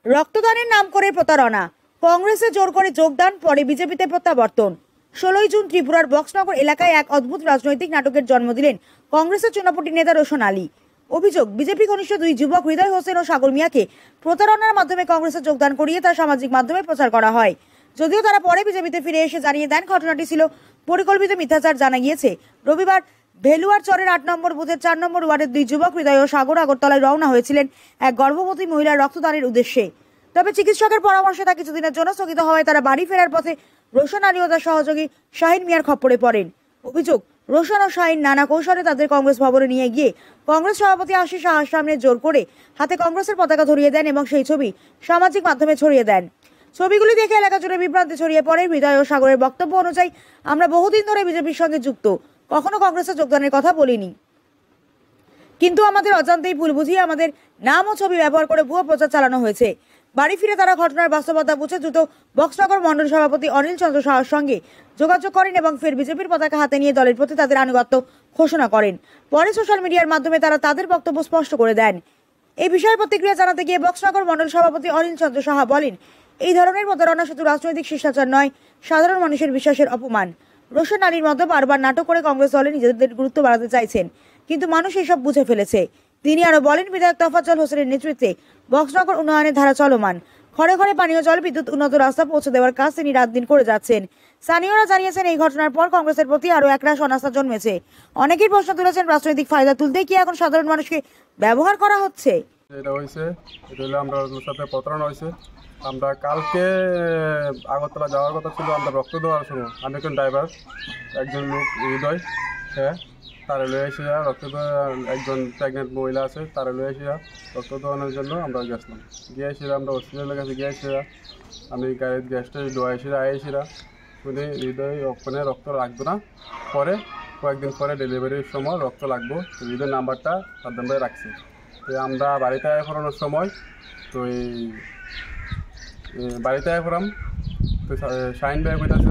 রক্তদানের নাম করে প্রতারণা, কংগ্রেসে জোর করে যোগদান, পরে বিজেপিতে প্রত্যাবর্তন। 16 জুন ত্রিপুরার বক্সনগর এলাকায় এক অদ্ভুত রাজনৈতিক নাটকের জন্ম দিলেন কংগ্রেসের চুনাপুটি নেতা রোশন আলী। অভিযোগ, বিজেপি ঘনিষ্ঠ দুই যুবক হৃদয় হোসেন ও সাগর মিয়াকে প্রতারণার মাধ্যমে কংগ্রেসে যোগদান করিয়ে তা সামাজিক মাধ্যমে প্রচার করা হয়। যদিও তারা পরে বিজেপিতে ফিরে এসে জানিয়ে দেন ঘটনাটি ছিল পরিকল্পিত মিথ্যাচার। জানা গিয়েছে, রবিবার ভেলুয়ার চরের 8 নম্বর বুথের 4 নম্বর ওয়ার্ডের দুই যুবক হৃদয় ও সাগর আগরতলায় রওনা হয়েছিলেন এক গর্ভবতী মহিলার রক্তদানের উদ্দেশ্যে। তবে চিকিৎসকের পরামর্শে তা কিছুদিনের জন্য স্থগিত হওয়ায় তারা বাড়ি ফেরার পথে রোশন আলী ও তার সহযোগী শাহিন মিয়ার খপ্পরে পড়েন। অভিযোগ, রোশন ও শাহিন নানা কৌশলে তাদের কংগ্রেস ভবনে নিয়ে গিয়ে কংগ্রেস সভাপতি আশিস সাহার সামনে জোর করে হাতে কংগ্রেসের পতাকা ধরিয়ে দেন এবং সেই ছবি সামাজিক মাধ্যমে ছড়িয়ে দেন। ছবিগুলি দেখে এলাকা জুড়ে বিভ্রান্তি ছড়িয়ে পড়ে। হৃদয় ও সাগরের বক্তব্য অনুযায়ী, আমরা বহুদিন ধরে বিজেপির সঙ্গে যুক্ত, কখনো কংগ্রেসে যোগদানের কথা বলিনি, কিন্তু আমাদের অজান্তেই ভুল বুঝিয়ে আমাদের নাম ও ছবি ব্যবহার করে ভুয়ো প্রচার চালানো হয়েছে। বাড়ি ফিরে তারা ঘটনার বাস্তবতা বুঝে দ্রুত বক্সনগর মণ্ডল সভাপতি অনিল চন্দ্র সাহার সঙ্গে যোগাযোগ করেন এবং ফের বিজেপির পতাকা হাতে নিয়ে দলের প্রতি তাদের আনুগত্য ঘোষণা করেন। পরে সোশ্যাল মিডিয়ার মাধ্যমে তারা তাদের বক্তব্য স্পষ্ট করে দেন। এই বিষয়ে প্রতিক্রিয়া জানাতে গিয়ে বক্সনগর মণ্ডল সভাপতি অনিল চন্দ্র সাহা বলেন, এই ধরনের প্রতারণা শুধু রাজনৈতিক শিষ্টাচার নয়, সাধারণ মানুষের বিশ্বাসের অপমান। রোশন আলীর মতো বারবার নাটক করে কংগ্রেস দলে নিজেদের গুরুত্ব বাড়াতে চাইছেন, কিন্তু মানুষ এইসব বুঝে ফেলেছে। তিনি আরো বলেন, বিধায়ক তফাজ্জল হোসেনের নেতৃত্বে বক্সনগর উন্নয়নের ধারা চলমান। ঘরে ঘরে পানীয় জল, বিদ্যুৎ, উন্নত রাস্তা পৌঁছে দেওয়ার কাজ তিনি রাত দিন করে যাচ্ছেন। স্থানীয়রা জানিয়েছেন, এই ঘটনার পর কংগ্রেসের প্রতি আরো একরাশ অনাস্থা জন্মেছে। অনেকেই প্রশ্ন তুলেছেন, রাজনৈতিক ফায়দা তুলতে কি এখন সাধারণ মানুষকে ব্যবহার করা হচ্ছে? এটা হয়েছে, এটা হলো আমরা সাথে প্রতারণা হয়েছে। আমরা কালকে আগরতলা যাওয়ার কথা ছিল, আমরা রক্ত দেওয়ার সময় আমি একজন ড্রাইভার, একজন লোক হৃদয়, হ্যাঁ, তারা লয়ে এসে রক্ত দেওয়া, একজন প্রেগনেন্ট মহিলা আছে, তারা লয়ে এসে রক্ত দেওয়ানোর জন্য আমরা গেছিলাম। গিয়ে এসে আমরা হসপিটালের কাছে গিয়ে এসে আমি গাড়ির গ্যাসটা দোয়া এসে এসেরা শুনে হৃদয় ওখানে রক্ত লাগতো না, পরে কয়েকদিন পরে ডেলিভারির সময় রক্ত লাগবো, তো হৃদয়ের নাম্বারটা তাদের রাখছি। তো আমরা বাড়িতে আয় করানোর সময় তো এই বাড়িতে আয় করাম, তো শাহিন ভাই কইতাছে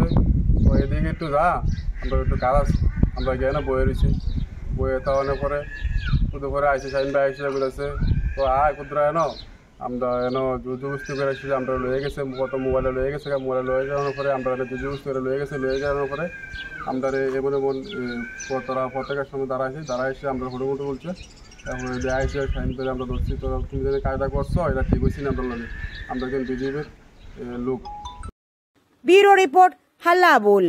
তো এদিকে একটু যা, আমরা একটু কাজ আছে, আমরা গিয়ে না বয়ে রয়েছি। বয়ে তাওয়ানোর পরে কুদু করে আইসে শাহিন ভাই আইসে কইতাছে তো আয় কুদরা এনো, আমরা এনো জুজুবস্তি করে আসছি, আমরা লয়ে গেছে কত মোবাইলে লয়ে গেছে, মোবাইলে লয়ে যাওয়ার পরে আমরা জুজুবস্তি করে লয়ে গেছে, লয়ে যাওয়ার পরে আমরা এমন এমন তোরা পতাকার সময় দাঁড়াইছে আমরা হুটুমুটু বলছে। এখন আইসে সাইন করে আমরা ধরছি, তো তুমি যদি কায়দা করছো এটা ঠিক হয়েছি না, আমরা লাগে আমরা কিন্তু বিজেপির লোক। ব্যুরো রিপোর্ট, হাল্লা আবুল।